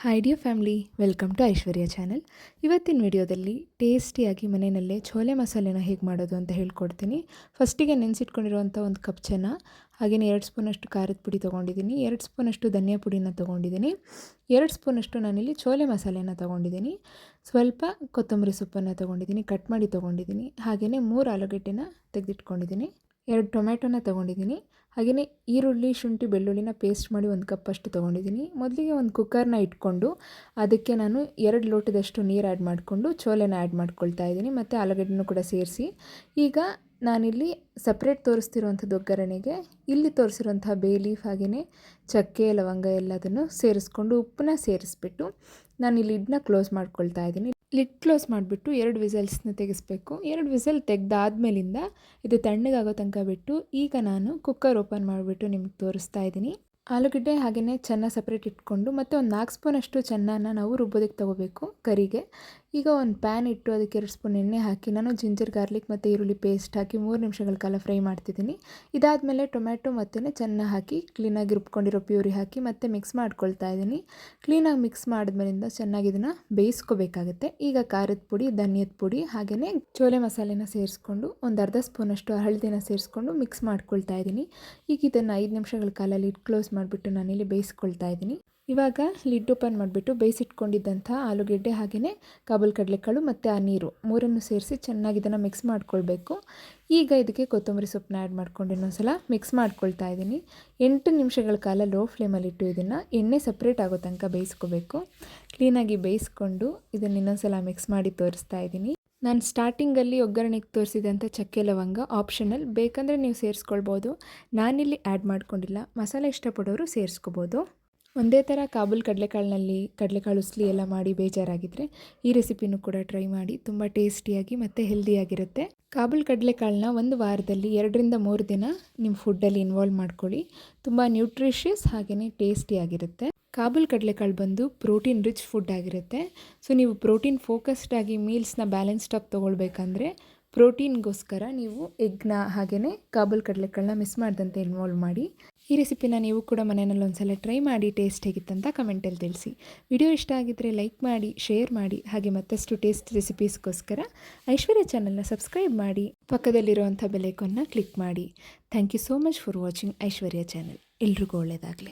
Hi dear family, welcome to Aishwarya channel. ಇವತ್ತಿನ ವಿಡಿಯೋದಲ್ಲಿ ಟೇಸ್ಟಿಯಾಗಿ ಮನೆಯಲ್ಲೇ ಛೋಲೆ ಮಸಾಲೆನ ಹೇಗೆ ಮಾಡೋದು ಅಂತ ಹೇಳ್ಕೊಡ್ತೀನಿ. ಫಸ್ಟಿಗೆ ನೆನೆಸಿಟ್ಕೊಂಡಿರುವಂಥ ಒಂದು ಕಪ್ ಚೆನ್ನ, ಹಾಗೆಯೇ 2 ಸ್ಪೂನಷ್ಟು ಖಾರದ ಪುಡಿ ತೊಗೊಂಡಿದ್ದೀನಿ, 2 ಸ್ಪೂನಷ್ಟು ಧನಿಯಾ ಪುಡಿನ ತೊಗೊಂಡಿದ್ದೀನಿ, 2 ಸ್ಪೂನಷ್ಟು ನಾನಿಲ್ಲಿ ಛೋಲೆ ಮಸಾಲೆನ ತೊಗೊಂಡಿದ್ದೀನಿ, ಸ್ವಲ್ಪ ಕೊತ್ತಂಬರಿ ಸೊಪ್ಪನ್ನು ತೊಗೊಂಡಿದ್ದೀನಿ, ಕಟ್ ಮಾಡಿ ತೊಗೊಂಡಿದ್ದೀನಿ, ಹಾಗೆಯೇ 3 ಆಲೂಗಡ್ಡೆನ ತೆಗೆದಿಟ್ಕೊಂಡಿದ್ದೀನಿ, 2 ಟೊಮೆಟೊನ ತೊಗೊಂಡಿದ್ದೀನಿ, ಹಾಗೆಯೇ ಈರುಳ್ಳಿ, ಶುಂಠಿ, ಬೆಳ್ಳುಳ್ಳಿನ ಪೇಸ್ಟ್ ಮಾಡಿ 1 ಕಪ್ ಅಷ್ಟು ತೊಗೊಂಡಿದ್ದೀನಿ. ಮೊದಲಿಗೆ ಒಂದು ಕುಕ್ಕರ್ನ ಇಟ್ಕೊಂಡು ಅದಕ್ಕೆ ನಾನು 2 ಲೋಟದಷ್ಟು ನೀರು ಆ್ಯಡ್ ಮಾಡಿಕೊಂಡು ಛೋಲೆನ ಆ್ಯಡ್ ಮಾಡ್ಕೊಳ್ತಾ ಇದ್ದೀನಿ ಮತ್ತು ಆಲೂಗಡ್ಡೆನೂ ಕೂಡ ಸೇರಿಸಿ. ಈಗ ನಾನಿಲ್ಲಿ ಸಪ್ರೇಟ್ ತೋರಿಸ್ತಿರುವಂಥದ್ದು ಒಗ್ಗರಣೆಗೆ ಇಲ್ಲಿ ತೋರಿಸಿರುವಂತಹ ಬೇ ಲೀಫ್ ಹಾಗೆಯೇ ಚಕ್ಕೆ, ಲವಂಗ ಎಲ್ಲದನ್ನು ಸೇರಿಸ್ಕೊಂಡು ಉಪ್ಪನ್ನ ಸೇರಿಸ್ಬಿಟ್ಟು ನಾನಿಲ್ಲಿ ಲಿಡ್ನ ಕ್ಲೋಸ್ ಮಾಡ್ಕೊಳ್ತಾ ಇದ್ದೀನಿ. ಲಿಡ್ ಕ್ಲೋಸ್ ಮಾಡಿಬಿಟ್ಟು 2 ವಿಸಲ್ಸ್ನ ತೆಗೆಸಬೇಕು. 2 ವಿಸಲ್ ತೆಗೆದಾದ್ಮೇಲಿಂದ ಇದು ತಣ್ಣಗಾಗೋ ತನಕ ಬಿಟ್ಟು ಈಗ ನಾನು ಕುಕ್ಕರ್ ಓಪನ್ ಮಾಡಿಬಿಟ್ಟು ನಿಮಗೆ ತೋರಿಸ್ತಾ ಇದ್ದೀನಿ. ಆಲೂಗಡ್ಡೆ ಹಾಗೆಯೇ ಚೆನ್ನ ಸಪ್ರೇಟ್ ಇಟ್ಕೊಂಡು ಮತ್ತು ಒಂದು 4 ಸ್ಪೂನಷ್ಟು ಚೆನ್ನನ ನಾವು ರುಬ್ಬೋದಕ್ಕೆ ತೊಗೋಬೇಕು ಕರಿಗೆ. ಈಗ ಒಂದು ಪ್ಯಾನ್ ಇಟ್ಟು ಅದಕ್ಕೆ 2 ಸ್ಪೂನ್ ಎಣ್ಣೆ ಹಾಕಿ ನಾನು ಜಿಂಜರ್ ಗಾರ್ಲಿಕ್ ಮತ್ತು ಈರುಳ್ಳಿ ಪೇಸ್ಟ್ ಹಾಕಿ 3 ನಿಮಿಷಗಳ ಕಾಲ ಫ್ರೈ ಮಾಡ್ತಿದ್ದೀನಿ. ಇದಾದಮೇಲೆ ಟೊಮ್ಯಾಟೊ ಮತ್ತು ಚೆನ್ನ ಹಾಕಿ ಕ್ಲೀನಾಗಿ ರುಬ್ಕೊಂಡಿರೋ ಪ್ಯೂರಿ ಹಾಕಿ ಮತ್ತೆ ಮಿಕ್ಸ್ ಮಾಡ್ಕೊಳ್ತಾ ಇದ್ದೀನಿ. ಕ್ಲೀನಾಗಿ ಮಿಕ್ಸ್ ಮಾಡಿದ್ಮೇಲಿಂದ ಚೆನ್ನಾಗಿ ಇದನ್ನು ಬೇಯಿಸ್ಕೋಬೇಕಾಗುತ್ತೆ. ಈಗ ಖಾರದ ಪುಡಿ, ಧನಿಯದ ಪುಡಿ ಹಾಗೆಯೇ ಛೋಲೆ ಮಸಾಲೆನ ಸೇರಿಸ್ಕೊಂಡು ಒಂದು ಅರ್ಧ ಸ್ಪೂನಷ್ಟು ಹಳದಿನ ಸೇರಿಸ್ಕೊಂಡು ಮಿಕ್ಸ್ ಮಾಡ್ಕೊಳ್ತಾ ಇದ್ದೀನಿ. ಈಗ ಇದನ್ನು 5 ನಿಮಿಷಗಳ ಕಾಲ ಲಿಡ್ ಕ್ಲೋಸ್ ಮಾಡಿಬಿಟ್ಟು ನಾನಿಲ್ಲಿ ಬೇಯಿಸ್ಕೊಳ್ತಾ ಇದ್ದೀನಿ. ಇವಾಗ ಲಿಡ್ ಓಪನ್ ಮಾಡಿಬಿಟ್ಟು ಬೇಯಿಸಿಟ್ಕೊಂಡಿದ್ದಂಥ ಆಲೂಗೆಡ್ಡೆ ಹಾಗೆಯೇ ಕಾಬೂಲ್ ಕಡಲೆಕಾಳು ಮತ್ತು ಆ ನೀರು 3 ಸೇರಿಸಿ ಚೆನ್ನಾಗಿ ಇದನ್ನು ಮಿಕ್ಸ್ ಮಾಡ್ಕೊಳ್ಬೇಕು. ಈಗ ಇದಕ್ಕೆ ಕೊತ್ತಂಬರಿ ಸೊಪ್ಪನ್ನ ಆ್ಯಡ್ ಮಾಡ್ಕೊಂಡು ಇನ್ನೊಂದ್ಸಲ ಮಿಕ್ಸ್ ಮಾಡ್ಕೊಳ್ತಾ ಇದ್ದೀನಿ. 8 ನಿಮಿಷಗಳ ಕಾಲ ಲೋ ಫ್ಲೇಮಲ್ಲಿಟ್ಟು ಇದನ್ನು ಎಣ್ಣೆ ಸಪ್ರೇಟ್ ಆಗೋ ತನಕ ಬೇಯಿಸ್ಕೋಬೇಕು. ಕ್ಲೀನಾಗಿ ಬೇಯಿಸ್ಕೊಂಡು ಇದನ್ನು ಇನ್ನೊಂದ್ಸಲ ಮಿಕ್ಸ್ ಮಾಡಿ ತೋರಿಸ್ತಾ ಇದ್ದೀನಿ. ನಾನು ಸ್ಟಾರ್ಟಿಂಗಲ್ಲಿ ಒಗ್ಗರಣೆಗೆ ತೋರಿಸಿದಂಥ ಚಕ್ಕೆ ಲವಂಗ ಆಪ್ಷನಲ್, ಬೇಕಂದರೆ ನೀವು ಸೇರಿಸ್ಕೊಳ್ಬೋದು. ನಾನಿಲ್ಲಿ ಆ್ಯಡ್ ಮಾಡ್ಕೊಂಡಿಲ್ಲ. ಮಸಾಲೆ ಇಷ್ಟಪಡೋರು ಸೇರಿಸ್ಕೋಬೋದು. ಒಂದೇ ಥರ ಕಾಬೂಲ್ ಕಡಲೆಕಾಳು ಉಸ್ಲಿ ಎಲ್ಲ ಮಾಡಿ ಬೇಜಾರಾಗಿದ್ದರೆ ಈ ರೆಸಿಪಿನೂ ಕೂಡ ಟ್ರೈ ಮಾಡಿ. ತುಂಬ ಟೇಸ್ಟಿಯಾಗಿ ಮತ್ತು ಹೆಲ್ದಿಯಾಗಿರುತ್ತೆ. ಕಾಬೂಲ್ ಕಡಲೆಕಾಳನ್ನ ಒಂದು ವಾರದಲ್ಲಿ 2ರಿಂದ 3 ದಿನ ನಿಮ್ಮ ಫುಡ್ಡಲ್ಲಿ ಇನ್ವಾಲ್ವ್ ಮಾಡ್ಕೊಳ್ಳಿ. ತುಂಬ ನ್ಯೂಟ್ರಿಷಿಯಸ್ ಹಾಗೆಯೇ ಟೇಸ್ಟಿಯಾಗಿರುತ್ತೆ. ಕಾಬೂಲ್ ಕಡಲೆಕಾಳು ಬಂದು ಪ್ರೋಟೀನ್ ರಿಚ್ ಫುಡ್ ಆಗಿರುತ್ತೆ. ಸೊ ನೀವು ಪ್ರೋಟೀನ್ ಫೋಕಸ್ಡ್ ಆಗಿ ಮೀಲ್ಸ್ನ ಬ್ಯಾಲೆನ್ಸ್ಡ್ ಆಗಿ ತೊಗೊಳ್ಬೇಕಂದ್ರೆ ಪ್ರೋಟೀನ್ಗೋಸ್ಕರ ನೀವು ಎಗ್ನ ಹಾಗೆಯೇ ಕಾಬೂಲ್ ಕಡಲೆಕಾಳನ್ನ ಮಿಸ್ ಮಾಡ್ದಂತೆ ಇನ್ವಾಲ್ವ್ ಮಾಡಿ. ಈ ರೆಸಿಪಿನ ನೀವು ಕೂಡ ಮನೆಯಲ್ಲಿ ಒಂದ್ಸಲ ಟ್ರೈ ಮಾಡಿ ಟೇಸ್ಟ್ ಹೇಗಿತ್ತಂತ ಕಮೆಂಟಲ್ಲಿ ತಿಳಿಸಿ. ವಿಡಿಯೋ ಇಷ್ಟ ಆಗಿದ್ದರೆ ಲೈಕ್ ಮಾಡಿ, ಶೇರ್ ಮಾಡಿ, ಹಾಗೆ ಮತ್ತಷ್ಟು ಟೇಸ್ಟ್ ರೆಸಿಪೀಸ್ಗೋಸ್ಕರ ಐಶ್ವರ್ಯ ಚಾನಲ್ನ ಸಬ್ಸ್ಕ್ರೈಬ್ ಮಾಡಿ, ಪಕ್ಕದಲ್ಲಿರುವಂಥ ಬೆಲ್ ಐಕಾನ್ನ ಕ್ಲಿಕ್ ಮಾಡಿ. Thank you so much for watching Aishwarya channel. ಎಲ್ರಿಗೂ ಒಳ್ಳೆಯದಾಗಲಿ.